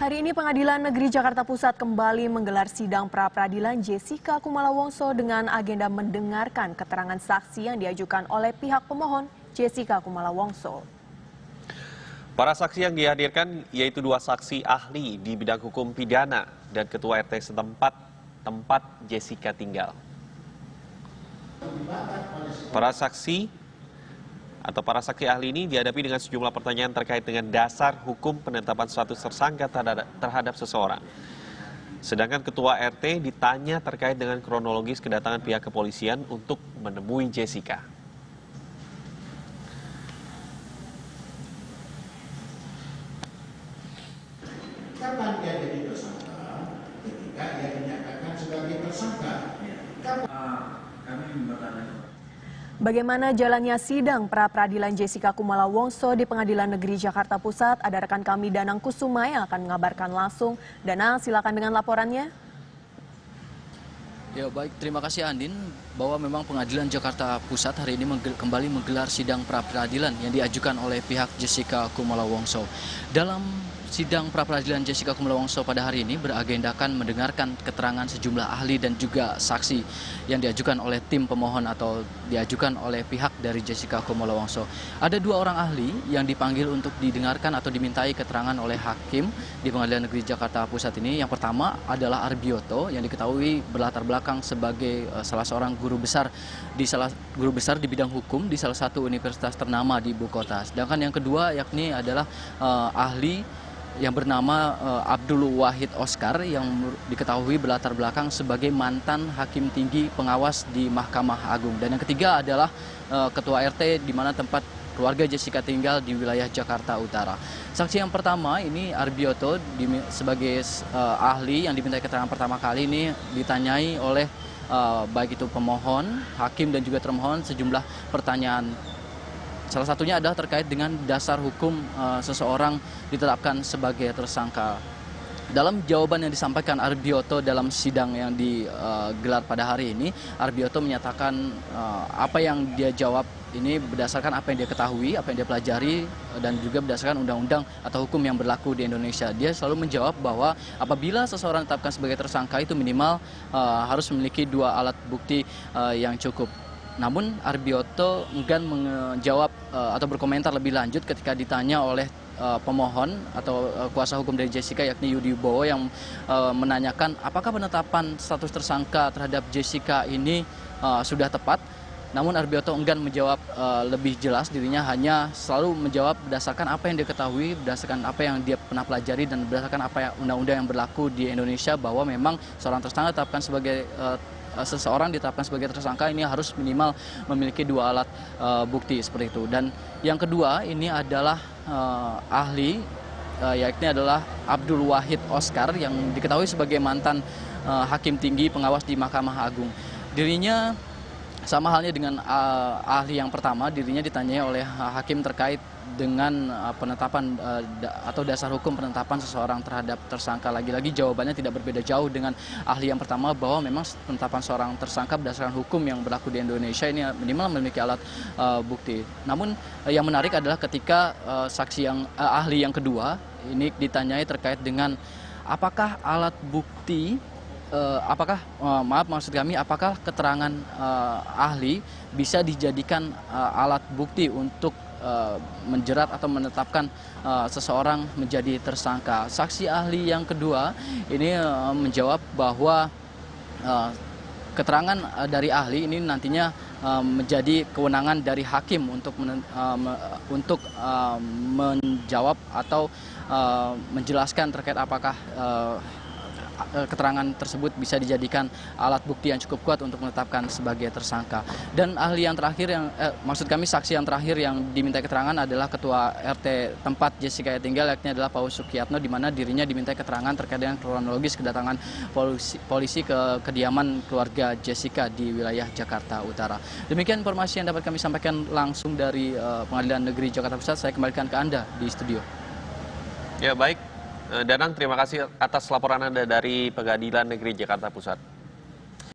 Hari ini Pengadilan Negeri Jakarta Pusat kembali menggelar sidang pra-peradilan Jessica Kumala Wongso dengan agenda mendengarkan keterangan saksi yang diajukan oleh pihak pemohon Jessica Kumala Wongso. Para saksi yang dihadirkan yaitu dua saksi ahli di bidang hukum pidana dan ketua RT setempat tempat Jessica tinggal. Para saksi ahli ini dihadapi dengan sejumlah pertanyaan terkait dengan dasar hukum penetapan status tersangka terhadap seseorang. Sedangkan ketua RT ditanya terkait dengan kronologis kedatangan pihak kepolisian untuk menemui Jessica. Kapan dia jadi tersangka? Ketika ia dinyatakan sebagai tersangka. Kami bertanya. Bagaimana jalannya sidang pra-peradilan Jessica Kumala Wongso di Pengadilan Negeri Jakarta Pusat? Ada rekan kami Danang Kusuma yang akan mengabarkan langsung. Danang, silakan dengan laporannya. Ya baik, terima kasih Andin, bahwa memang Pengadilan Jakarta Pusat hari ini kembali menggelar sidang pra-peradilan yang diajukan oleh pihak Jessica Kumala Wongso. Dalam sidang pra-peradilan Jessica Kumala Wongso pada hari ini beragendakan mendengarkan keterangan sejumlah ahli dan juga saksi yang diajukan oleh tim pemohon atau diajukan oleh pihak dari Jessica Kumala Wongso. Ada dua orang ahli yang dipanggil untuk didengarkan atau dimintai keterangan oleh hakim di Pengadilan Negeri Jakarta Pusat ini. Yang pertama adalah Arbioto yang diketahui berlatar belakang sebagai salah seorang guru besar di bidang hukum di salah satu universitas ternama di ibu kota. Sedangkan yang kedua yakni adalah ahli yang bernama Abdul Wahid Oscar yang diketahui berlatar belakang sebagai mantan hakim tinggi pengawas di Mahkamah Agung. Dan yang ketiga adalah ketua RT di mana tempat keluarga Jessica tinggal di wilayah Jakarta Utara. Saksi yang pertama ini Arbioto sebagai ahli yang diminta keterangan pertama kali ini ditanyai oleh baik itu pemohon, hakim dan juga termohon sejumlah pertanyaan. Salah satunya adalah terkait dengan dasar hukum seseorang ditetapkan sebagai tersangka. Dalam jawaban yang disampaikan Arbioto dalam sidang yang digelar pada hari ini, Arbioto menyatakan apa yang dia jawab ini berdasarkan apa yang dia ketahui, apa yang dia pelajari, dan juga berdasarkan undang-undang atau hukum yang berlaku di Indonesia. Dia selalu menjawab bahwa apabila seseorang ditetapkan sebagai tersangka itu minimal harus memiliki dua alat bukti yang cukup. Namun Arbioto enggan menjawab atau berkomentar lebih lanjut ketika ditanya oleh pemohon atau kuasa hukum dari Jessica yakni Yudi Bowo yang menanyakan apakah penetapan status tersangka terhadap Jessica ini sudah tepat. Namun Arbioto enggan menjawab lebih jelas, dirinya hanya selalu menjawab berdasarkan apa yang dia ketahui, berdasarkan apa yang dia pernah pelajari dan berdasarkan apa undang-undang yang berlaku di Indonesia bahwa memang seorang tersangka ditetapkan sebagai seseorang ditetapkan sebagai tersangka ini harus minimal memiliki dua alat bukti seperti itu. Dan yang kedua ini adalah ahli yakni adalah Abdul Wahid Oscar yang diketahui sebagai mantan hakim tinggi pengawas di Mahkamah Agung. Dirinya sama halnya dengan ahli yang pertama, dirinya ditanyai oleh hakim terkait dengan penetapan atau dasar hukum penetapan seseorang terhadap tersangka. Lagi-lagi jawabannya tidak berbeda jauh dengan ahli yang pertama bahwa memang penetapan seorang tersangka berdasarkan hukum yang berlaku di Indonesia ini minimal memiliki alat bukti. Namun yang menarik adalah ketika ahli yang kedua ini ditanyai terkait dengan apakah alat bukti apakah keterangan ahli bisa dijadikan alat bukti untuk menjerat atau menetapkan seseorang menjadi tersangka. Saksi ahli yang kedua ini menjawab bahwa keterangan dari ahli ini nantinya menjadi kewenangan dari hakim untuk menjawab atau menjelaskan terkait apakah keterangan tersebut bisa dijadikan alat bukti yang cukup kuat untuk menetapkan sebagai tersangka. Dan ahli yang terakhir saksi yang terakhir yang diminta keterangan adalah ketua RT tempat Jessica tinggal yakni adalah Paus Sukiyatno, di mana dirinya diminta keterangan terkait dengan kronologis kedatangan polisi ke kediaman keluarga Jessica di wilayah Jakarta Utara. Demikian informasi yang dapat kami sampaikan langsung dari Pengadilan Negeri Jakarta Pusat. Saya kembalikan ke Anda di studio. Ya baik. Danang, terima kasih atas laporan Anda dari Pengadilan Negeri Jakarta Pusat.